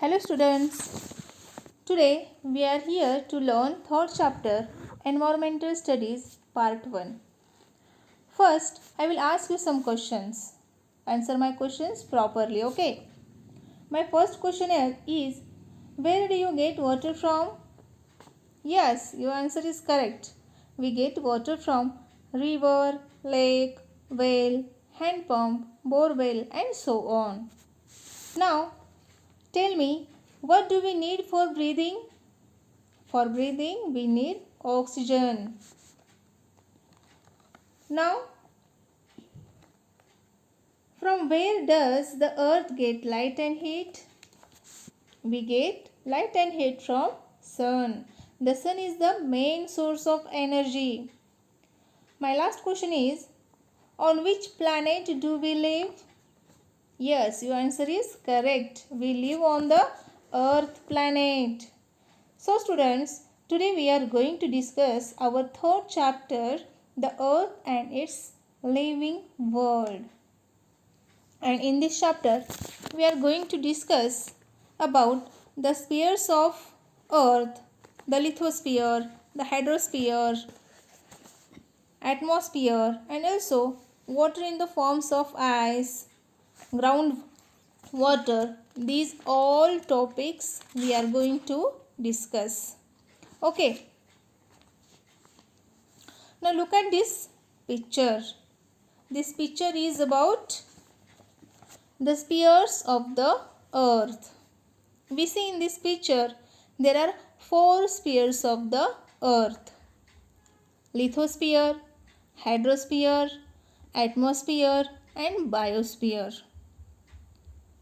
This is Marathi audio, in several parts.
Hello students. Today we are here to learn third chapter Environmental Studies Part 1. First, I will ask you some questions. Answer my questions properly, okay? My first question is where do you get water from? Yes, your answer is correct. We get water from river, lake, well, hand pump, borewell and so on. Now, tell me, what do we need for breathing? For breathing, we need oxygen. Now, from where does the earth get light and heat? We get light and heat from sun. The sun is the main source of energy. My last question is, on which planet do we live? Yes, your answer is correct. We live on the earth planet. So students, today we are going to discuss our third chapter, the earth and its living world. And in this chapter, we are going to discuss about the spheres of earth, the lithosphere, the hydrosphere, atmosphere, and also water in the forms of ice, ground water. These all topics we are going to discuss. Okay. Now look at this picture. This picture is about the spheres of the earth. We see in this picture there are 4 spheres of the earth. Lithosphere, hydrosphere, atmosphere and biosphere.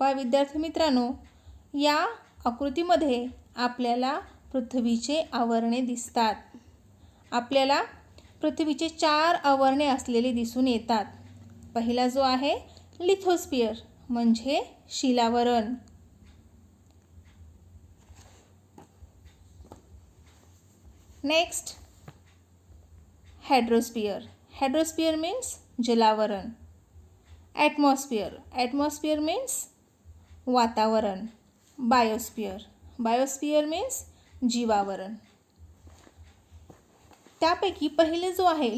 पहा विद्यार्थी मित्रांनो, या आकृतीमध्ये आपल्याला पृथ्वीचे आवरणे दिसतात. आपल्याला पृथ्वीचे 4 आवरणे असलेले दिसून येतात. पहिला जो आहे लिथोस्फियर म्हणजे शिलावरण. Next hydrosphere. हायड्रोस्फियर मीन्स जलावरण. ॲटमॉस्फियर मीन्स वातावरण. बायोस्फियर मीन्स जीवावरण. त्यापैकी पहिले जो आहे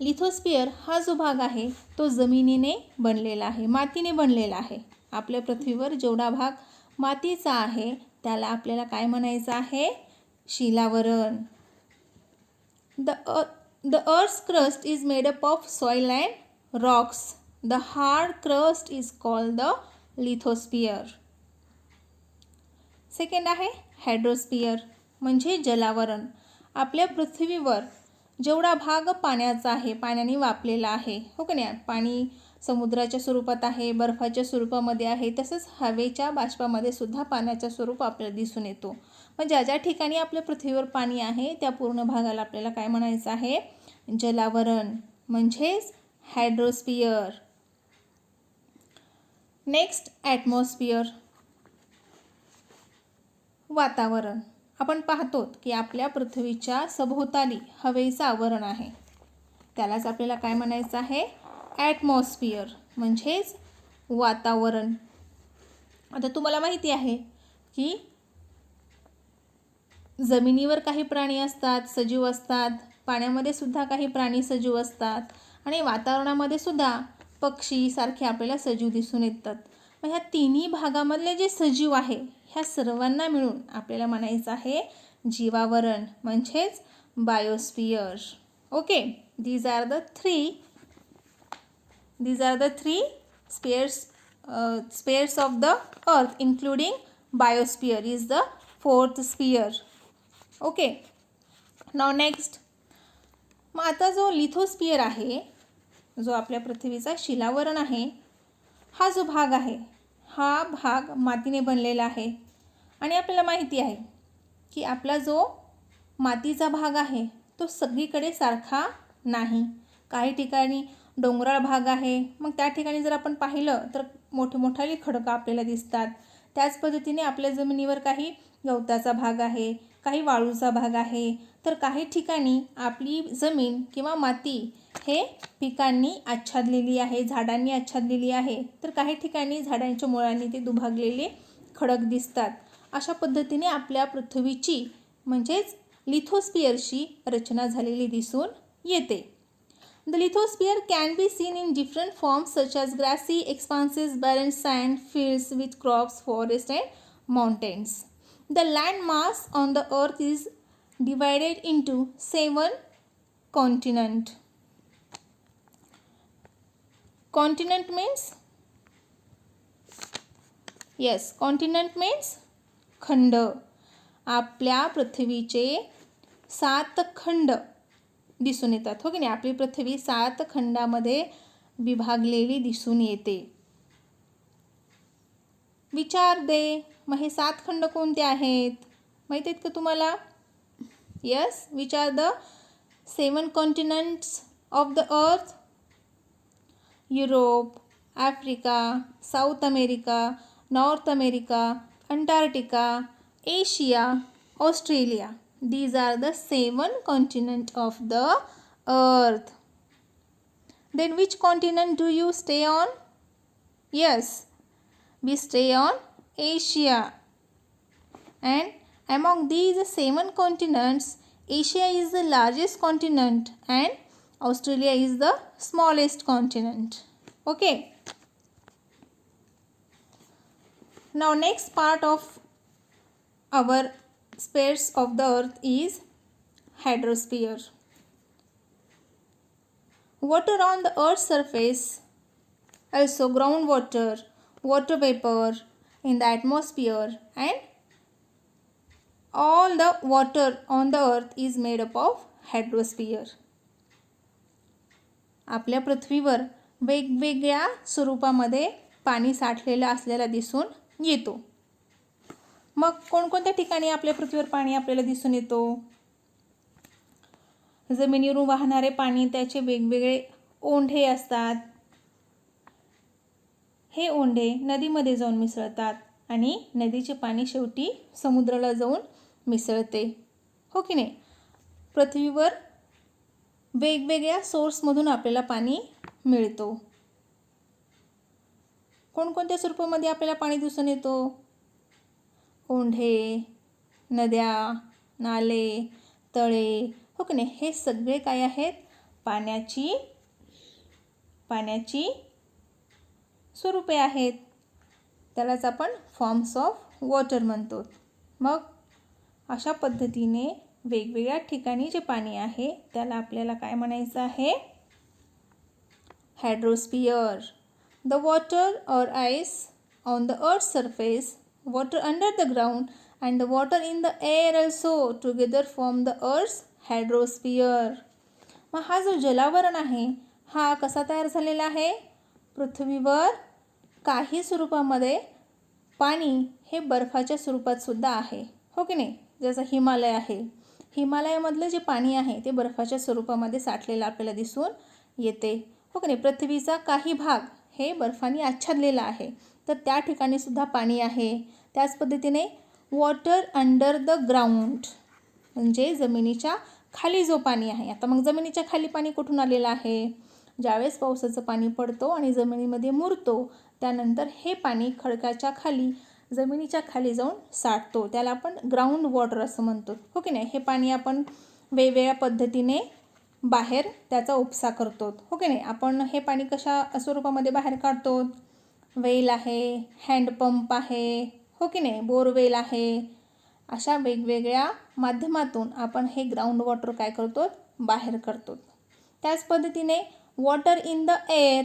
लिथोस्फियर हा जो भाग आहे तो जमिनीने बनलेला आहे, मातीने बनलेला आहे. आपल्या पृथ्वीवर जेवढा भाग मातीचा आहे त्याला आपल्याला काय म्हणायचं आहे? शिलावरण. The earth's crust is made up of soil and rocks. The hard crust is called the lithosphere. Second आहे हायड्रोस्फियर म्हणजे जलावरण. आपल्या पृथ्वीवर जेवढा भाग पाण्याचा आहे, पाण्याने व्यापलेला आहे, हो का नाही? पाणी समुद्राच्या स्वरूपात आहे, बर्फाच्या स्वरूपामध्ये आहे, तसंच हवेच्या बाष्पामध्ये सुद्धा पाण्याचं स्वरूप आपल्याला दिसून येतो. मग ज्या ज्या ठिकाणी आपल्या पृथ्वीवर पाणी आहे त्या पूर्ण भागाला आपल्याला काय म्हणायचं आहे? जलावरण म्हणजेच हायड्रोस्फियर. नेक्स्ट ॲटमॉस्फियर, वातावरण. आपण पाहतो की आपल्या पृथ्वीच्या सभोवताली हवेचं आवरण आहे, त्यालाच आपल्याला काय म्हणायचं आहे? ॲटमॉस्फियर म्हणजेच वातावरण. आता तुम्हाला माहिती आहे की जमिनीवर काही प्राणी असतात, सजीव असतात, पाण्यामध्ये सुद्धा काही प्राणी सजीव असतात आणि वातावरणामध्ये सुद्धा पक्षी सारखे आपल्याला सजीव दिसून येतात. मग ह्या तिन्ही भागामधले जे सजीव आहे ह्या सर्वांना मिळून आपल्याला म्हणायचं आहे जीवावरण म्हणजेच biosphere. Okay, these are the three spheres of the earth, including biosphere is the 4th sphere. Okay, now next. मग आता जो लिथोस्फियर आहे, जो आपल्या पृथ्वीचा शिलावरण आहे, हा जो भाग आहे हा भाग मातीने बनलेला आहे. आणि आपल्याला माहिती आहे की आपला जो मातीचा भाग आहे तो सगळीकडे सारखा नाही. काही ठिकाणी डोंगराळ भाग आहे, मग त्या ठिकाणी जर आपण पाहिलं तर मोठमोठाली खडकं आपल्याला दिसतात. त्याच पद्धतीने आपल्या जमिनीवर काही गवताचा भाग आहे, काही वाळूचा भाग आहे, तर काही ठिकाणी आपली जमीन किंवा माती हे पिकांनी आच्छादलेली आहे, झाडांनी आच्छादलेली आहे, तर काही ठिकाणी झाडांच्या मुळांनी ते दुभागलेले खडक दिसतात. अशा पद्धतीने आपल्या पृथ्वीची म्हणजेच लिथोस्फिअरची रचना झालेली दिसून येते. The lithosphere can be seen in different forms such as grassy expanses, barren sand fields with crops, forests and mountains. The land mass on the earth is divided into 7 continents. Continent means? Yes, continent means खंड. आपल्या पृथ्वीचे 7 खंड दिसून येतात. हो की नाही? आपली पृथ्वी 7 खंडामध्ये विभागलेली दिसून येते. विचार दे, मग हे 7 खंड कोणते आहेत? माहिती आहेत का तुम्हाला? Yes, which are the 7 continents of the अर्थ? Europe, Africa, south America, north America, Antarctica, Asia, Australia. These are the 7 continents of the earth. Then which continent do you stay on? Yes, we stay on Asia. And among these 7 continents, Asia is the largest continent and Australia is the smallest continent. Okay. Now next part of our spheres of the earth is hydrosphere. Water on the earth's surface, also groundwater, water vapor in the atmosphere, and all the water on the earth is made up of hydrosphere. आपल्या पृथ्वीवर वेगवेगळ्या स्वरूपामध्ये पाणी साठलेलं असलेला दिसून येतो. मग कोणकोणत्या ठिकाणी आपल्या पृथ्वीवर पाणी आपल्याला दिसून येतो? जमिनीवरून वाहणारे पाणी त्याचे वेगवेगळे ओंढे असतात. हे ओंढे नदीमध्ये जाऊन मिसळतात आणि नदीचे पाणी शेवटी समुद्राला जाऊन मिसळते. हो की नाही? पृथ्वीवर वेगवेगळ्या सोर्समधून आपल्याला पाणी मिळतो. कोणकोणत्या स्वरूपामध्ये आपल्याला पाणी दिसून येतो? ओंढे, नद्या, नाले, तळे. हो की नाही? हे सगळे काय आहेत? पाण्याची स्वरूपे आहेत. त्यालाच आपण फॉर्म्स ऑफ वॉटर म्हणतो. मग अशा पद्धतीने वेगवेगळ्या ठिकाणी जे पाणी आहे त्याला आपल्याला काय म्हणायचं आहे? हायड्रोस्फियर. The water or ice on the earth's surface, water under the ground and the water in the air also together form the earth's hydrosphere. मग हा जो जलावरण आहे हा कसा तयार झालेला आहे? पृथ्वीवर काही स्वरूपामध्ये पाणी हे बर्फाच्या स्वरूपात सुद्धा आहे. हो की नाही? जसं हिमालय आहे, हिमालयामधलं जे पाणी आहे ते बर्फाच्या स्वरूपामध्ये साठलेलं आपल्याला दिसून येते. हो की नाही? पृथ्वीचा काही भाग हे बर्फाने आच्छादलेला आहे, तर त्या ठिकाणी सुद्धा पाणी आहे. त्याच पद्धतीने वॉटर अंडर द ग्राउंड म्हणजे जमिनीच्या खाली जो पाणी आहे. आता मग जमिनीच्या खाली पाणी कुठून आलेलं आहे? ज्यावेळेस पावसाचं पाणी पडतो आणि जमिनीमध्ये मुरतो त्यानंतर हे पाणी खडकाच्या खाली जमिनीच्या खाली जाऊन साठतो. त्याला आपण ग्राउंड वॉटर असं म्हणतो. हो की नाही? हे पाणी आपण वेगवेगळ्या पद्धतीने बाहेर त्याचा उपसा करतो. हो की नाही? आपण हे पाणी कशा स्वरूपामध्ये बाहेर काढतो? वेल आहे, हँडपंप आहे, हो की नाही? बोरवेल आहे. अशा वेगवेगळ्या माध्यमातून आपण हे ग्राउंड वॉटर काय करतो? बाहेर करतो. त्याच पद्धतीने वॉटर इन द एअर,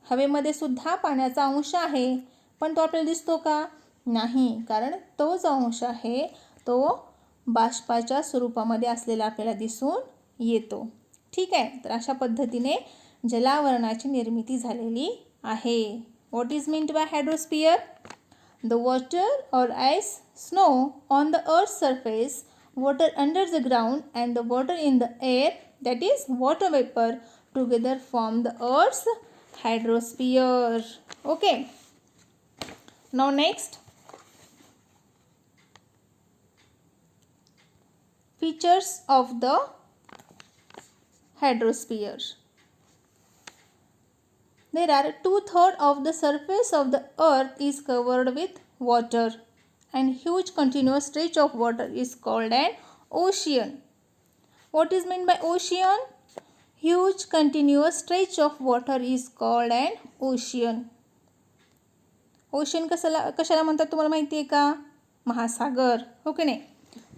हवेमध्ये सुद्धा पाण्याचा अंश आहे, पण तो आपल्याला दिसतो का? नाही, कारण तो जो अंश आहे तो बाष्पाच्या स्वरूपामध्ये असलेला आपल्याला दिसून येतो. ठीक आहे? तर अशा पद्धतीने जलावरणाची निर्मिती झालेली आहे. What is meant by hydrosphere? The water or ice, snow on the earth's surface, water under the ground and the water in the air, that is water vapor, together form the earth's hydrosphere. Okay. Now next, features of the hydrosphere. There are 2/3 of the surface of the earth is covered with water, and huge continuous stretch of water is called an ocean. What is meant by ocean? Huge continuous stretch of water is called an ocean. Ocean कशाला म्हणतात तुम्हाला माहिती आहे का? महासागर, हो की नाही?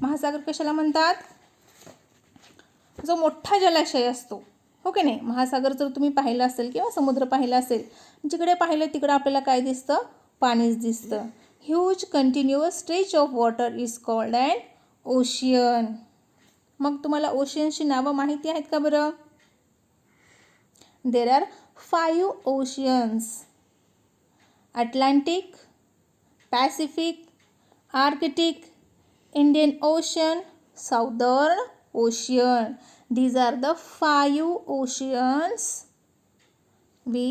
महासागर कशाला म्हणतात? जो मोठा जलाशय असतो, हो की नाही? महासागर जर तुम्ही पाहिला असेल किंवा समुद्र पाहिला असेल, जिकडे पाहिलं तिकडे आपल्याला काय दिसतं? पाणीच दिसतं. Huge continuous stretch of water is called an ocean. मग तुम्हाला ओशियनची नावं माहिती आहेत का बरं? There are 5 oceans. Atlantic, Pacific, Arctic, Indian Ocean, Southern Ocean. These are the 5 oceans. We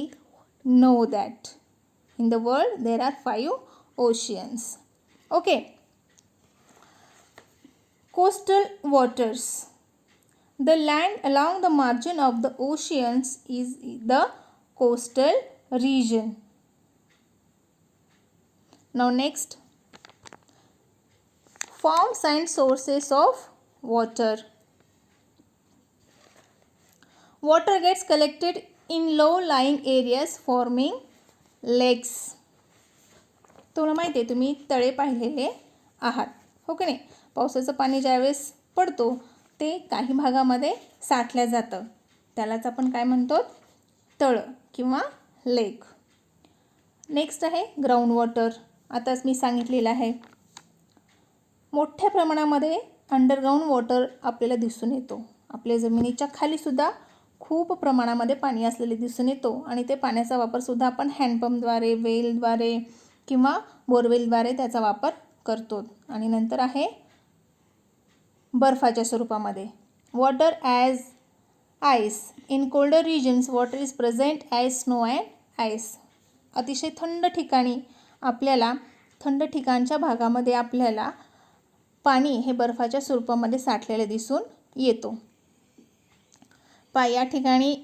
know that in the world there are 5 oceans. Okay. Coastal waters. The land along the margin of the oceans is the coastal region. Now next, forms and sources of water. Water gets collected in low-lying areas forming lakes. तुम्हाला माहिती आहे, तुम्ही तळे पाहिलेले आहात, हो की नाही? पावसाचं पाणी ज्यावेळेस पडतो ते काही भागामध्ये साठल्या जातं, त्यालाच आपण काय म्हणतो? तळं किंवा लेक. नेक्स्ट आहे ग्राउंड वॉटर. आताच मी सांगितलेलं आहे, मोठ्या प्रमाणामध्ये अंडरग्राउंड वॉटर आपल्याला दिसून येतो. आपल्या जमिनीच्या खालीसुद्धा खूप प्रमाणामध्ये पाणी असलेले दिसून येतो, आणि ते पाण्याचा वापरसुद्धा आपण हँडपंपद्वारे, वेलद्वारे किंवा बोरवेलद्वारे त्याचा वापर करतो. आणि नंतर आहे बर्फाच्या स्वरूपामध्ये. Water as ice. In colder regions water is present as snow and ice. अतिशय थंड ठिकाणी आपल्याला, थंड ठिकाणच्या भागामध्ये आपल्याला पाणी हे बर्फाच्या स्वरूपामध्ये साठलेले दिसून येतो. या ठिकाणी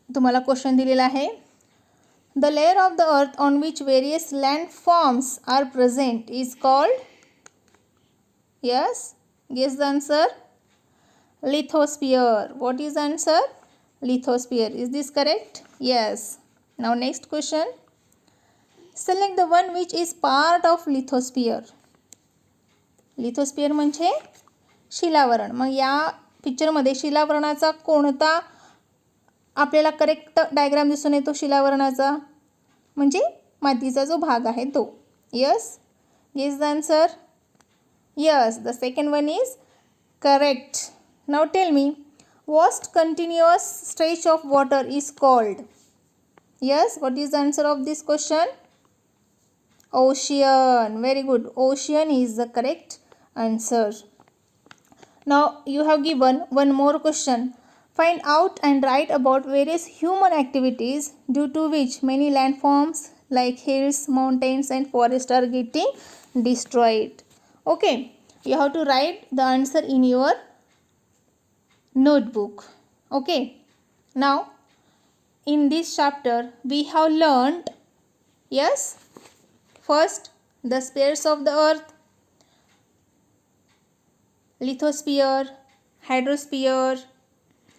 तुम्हाला क्वेश्चन दिलेला आहे. The layer of the earth on which various land forms are present is called. Yes, guess the answer. Lithosphere. What is answer? Lithosphere. Is this correct? Yes. Now next question. Select the one which is part of lithosphere. Lithosphere म्हणजे शिलावरण. मग या पिक्चरमध्ये शिलावरणाचा कोणता आपल्याला करेक्ट डायग्राम दिसून येतो? शिलावरणाचा म्हणजे मातीचा जो भाग आहे तो. Yes, guess the answer. Yes, the second one is correct. Now tell me, vast continuous stretch of water is called. Yes, what is the answer of this question? Ocean. Very good. Ocean is the correct answer. Now you have given one more question. Find out and write about various human activities due to which many landforms like hills, mountains and forests are getting destroyed. Okay, you have to write the answer in your notebook. Okay, now in this chapter we have learned, yes, first, the spheres of the earth, lithosphere, hydrosphere,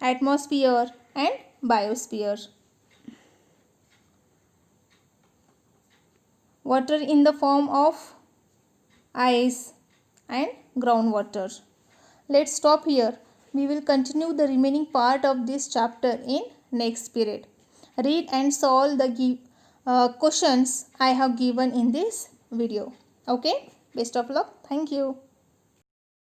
atmosphere and biosphere. Water in the form of ice and groundwater. Let's stop here. We will continue the remaining part of this chapter in next period. Read and solve the questions I have given in this video. Okay, best of luck. Thank you.